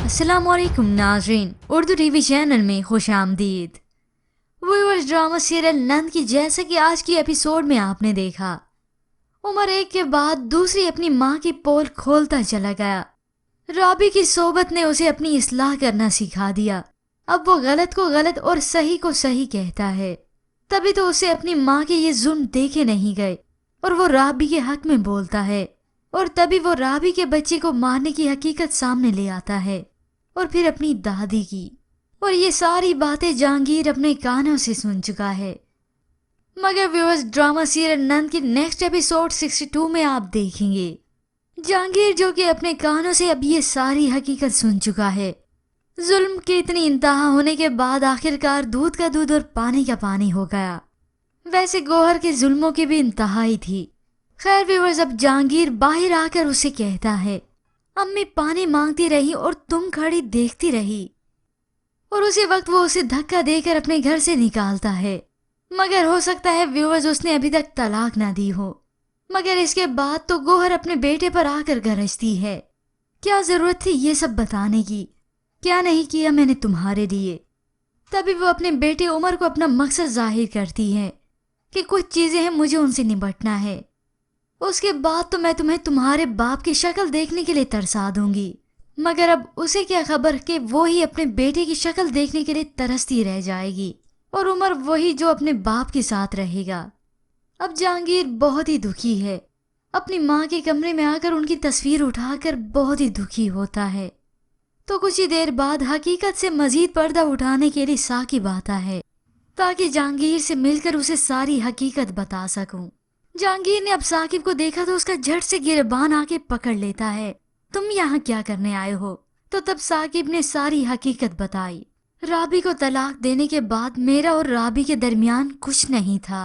अस्सलाम वालेकुम नाज़रीन, उर्दू टीवी चैनल में खुश आमदीद। व्यूअर्स, ड्रामा सीरियल नंद की जैसा कि आज की एपिसोड में आपने देखा, उमर एक के बाद दूसरी अपनी माँ की पोल खोलता चला गया। राबी की सोबत ने उसे अपनी इस्लाह करना सिखा दिया। अब वो गलत को गलत और सही को सही कहता है। तभी तो उसे अपनी माँ के ये जुल्म देखे नहीं गए और वो राबी के हक में बोलता है। और तभी वो राबी के बच्चे को मारने की हकीकत सामने ले आता है और फिर अपनी दादी की। और ये सारी बातें जहांगीर अपने कानों से सुन चुका है। मगर व्यूअर्स, ड्रामा सीरियल नंद की नेक्स्ट एपिसोड 62 में आप देखेंगे जहांगीर जो कि अपने कानों से अब ये सारी हकीकत सुन चुका है। जुल्म की इतनी इंतहा होने के बाद आखिरकार दूध का दूध और पानी का पानी हो गया। वैसे गौहर के जुल्मों की भी इंतहा ही थी। खैर व्यूअर्स, अब जहांगीर बाहर आकर उसे कहता है, अम्मी पानी मांगती रही और तुम खड़ी देखती रही। और उसी वक्त वो उसे धक्का देकर अपने घर से निकालता है। मगर हो सकता है व्यूअर्स उसने अभी तक तलाक ना दी हो। मगर इसके बाद तो गौहर अपने बेटे पर आकर गरजती है, क्या जरूरत थी ये सब बताने की, क्या नहीं किया मैंने तुम्हारे लिए। तभी वो अपने बेटे उमर को अपना मकसद जाहिर करती है कि कुछ चीजें हैं, मुझे उनसे निपटना है। उसके बाद तो मैं तुम्हें तुम्हारे बाप की शक्ल देखने के लिए तरसा दूंगी। मगर अब उसे क्या खबर कि वो ही अपने बेटे की शक्ल देखने के लिए तरसती रह जाएगी और उमर वही जो अपने बाप के साथ रहेगा। अब जहांगीर बहुत ही दुखी है। अपनी माँ के कमरे में आकर उनकी तस्वीर उठाकर बहुत ही दुखी होता है। तो कुछ ही देर बाद हकीकत से मजीद पर्दा उठाने के लिए साकिब आता है ताकि जहांगीर से मिलकर उसे सारी हकीकत बता सकूं। जहांगीर ने अब साकिब को देखा तो उसका झट से गिरबान आके पकड़ लेता है, तुम यहाँ क्या करने आए हो। तो तब साकिब ने सारी हकीकत बताई। राबी को तलाक देने के बाद मेरा और राबी के दरमियान कुछ नहीं था।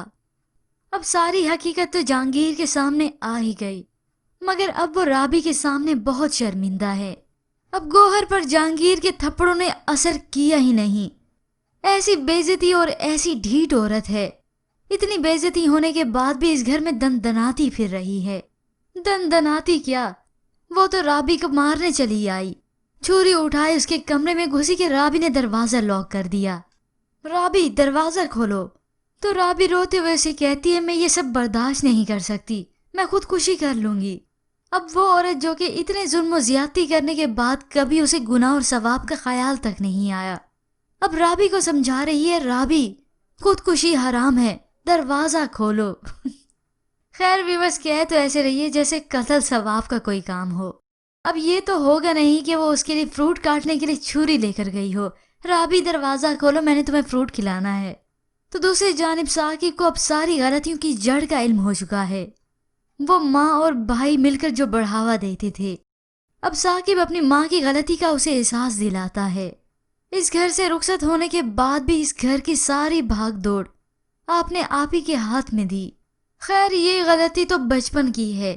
अब सारी हकीकत तो जहांगीर के सामने आ ही गई। मगर अब वो राबी के सामने बहुत शर्मिंदा है। अब गौहर पर जहांगीर के थप्पड़ों ने असर किया ही नहीं। ऐसी बेइज्जती और ऐसी ढीठ औरत है, इतनी बेइज्जती होने के बाद भी इस घर में दनदनाती फिर रही है। दनदनाती क्या, वो तो राबी को मारने चली आई। छुरी उठाए उसके कमरे में घुसी के राबी ने दरवाजा लॉक कर दिया। राबी दरवाजा खोलो। तो राबी रोते हुए उसे कहती है, मैं ये सब बर्दाश्त नहीं कर सकती, मैं खुदकुशी कर लूंगी। अब वो औरत जो कि इतने जुल्म और ज्यादती करने के बाद कभी उसे गुनाह और सवाब का ख्याल तक नहीं आया, अब राबी को समझा रही है, राबी खुदकुशी हराम है, दरवाजा खोलो। खैर व्यूअर्स, कह तो ऐसे रही है जैसे कत्ल सवाब का कोई काम हो। अब ये तो होगा नहीं कि वो उसके लिए फ्रूट काटने के लिए छुरी लेकर गई हो। राबी दरवाजा खोलो, मैंने तुम्हें फ्रूट खिलाना है। तो दूसरी जानिब साकिब को अब सारी गलतियों की जड़ का इल्म हो चुका है। वो माँ और भाई मिलकर जो बढ़ावा देते थे, अब साकिब अपनी माँ की गलती का उसे एहसास दिलाता है। इस घर से रुखसत होने के बाद भी इस घर की सारी भाग दौड़ आपने आप ही के हाथ में दी। खैर ये गलती तो बचपन की है।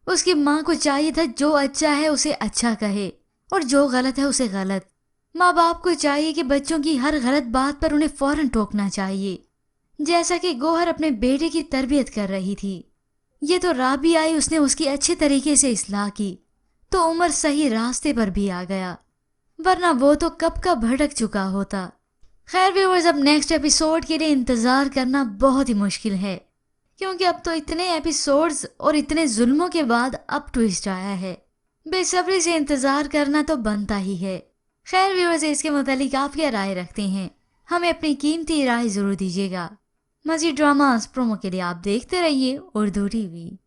उसकी माँ को चाहिए था जो अच्छा है उसे अच्छा कहे और जो गलत है उसे गलत। माँ बाप को चाहिए कि बच्चों की हर गलत बात पर उन्हें फौरन टोकना चाहिए, जैसा कि गौहर अपने बेटे की तरबियत कर रही थी। ये तो राबी आई, उसने उसकी अच्छे तरीके से इस्लाह की तो उमर सही रास्ते पर भी आ गया, वरना वो तो कब का भटक चुका होता। खैर व्यूअर्स, अब नेक्स्ट एपिसोड के लिए इंतज़ार करना बहुत ही मुश्किल है, क्योंकि अब तो इतने एपिसोड्स और इतने जुल्मों के बाद अब ट्विस्ट आया है। बेसब्री से इंतज़ार करना तो बनता ही है। खैर व्यूअर्स, इसके मुतालिक आप क्या राय रखते हैं, हमें अपनी कीमती राय ज़रूर दीजिएगा। मज़ीद ड्रामास प्रोमो के लिए आप देखते रहिए उर्दू टीवी।